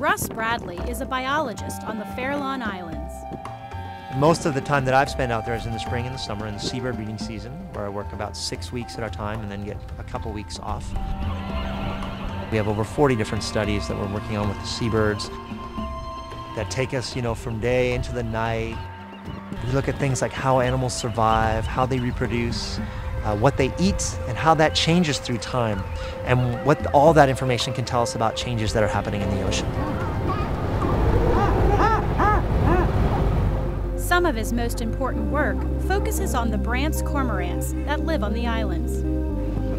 Russ Bradley is a biologist on the Farallon Islands. Most of the time that I've spent out there is in the spring and the summer in the seabird breeding season, where I work about 6 weeks at a time and then get a couple weeks off. We have over 40 different studies that we're working on with the seabirds that take us, from day into the night. We look at things like how animals survive, how they reproduce, what they eat, and how that changes through time, and what all that information can tell us about changes that are happening in the ocean. Some of his most important work focuses on the Brandt's cormorants that live on the islands.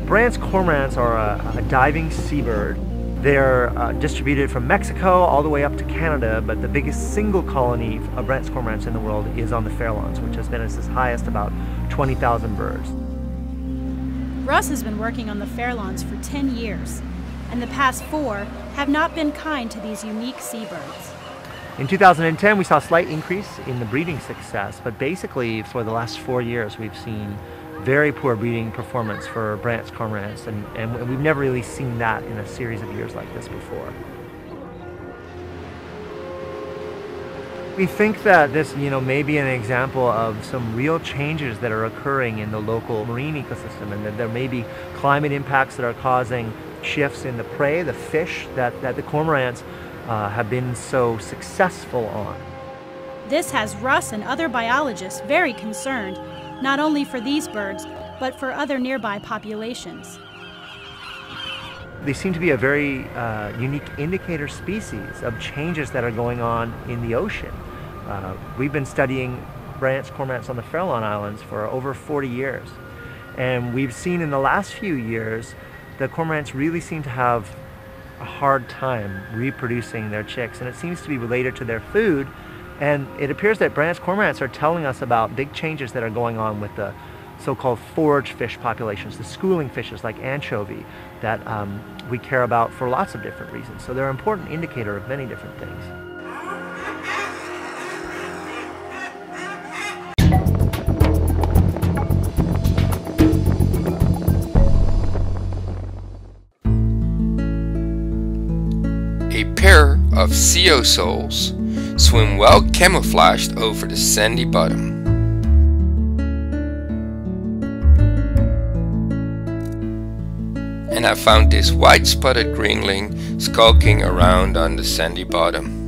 Brandt's cormorants are a diving seabird. They're distributed from Mexico all the way up to Canada, but the biggest single colony of Brandt's cormorants in the world is on the Farallons, which has been as high as about 20,000 birds. Russ has been working on the Farallons for 10 years, and the past 4 have not been kind to these unique seabirds. In 2010, we saw a slight increase in the breeding success, but basically for the last 4 years, we've seen very poor breeding performance for Brandt's cormorants, and we've never really seen that in a series of years like this before. We think that this, may be an example of some real changes that are occurring in the local marine ecosystem, and that there may be climate impacts that are causing shifts in the prey, the fish that the cormorants have been so successful on. This has Russ and other biologists very concerned, not only for these birds, but for other nearby populations. They seem to be a very unique indicator species of changes that are going on in the ocean. We've been studying Brandt's cormorants on the Farallon Islands for over 40 years. And we've seen in the last few years, the cormorants really seem to have a hard time reproducing their chicks, and it seems to be related to their food. And it appears that Brandt's cormorants are telling us about big changes that are going on with the so-called forage fish populations, the schooling fishes like anchovy, that we care about for lots of different reasons. So they're an important indicator of many different things. A pair of CO soles swim well camouflaged over the sandy bottom. And I found this white spotted greenling skulking around on the sandy bottom.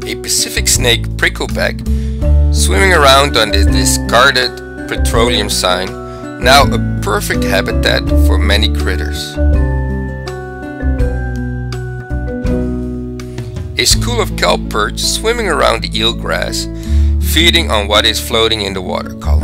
A Pacific snake prickleback swimming around on the discarded petroleum sign, now a perfect habitat for many critters. A school of kelp perch swimming around the eelgrass, feeding on what is floating in the water column.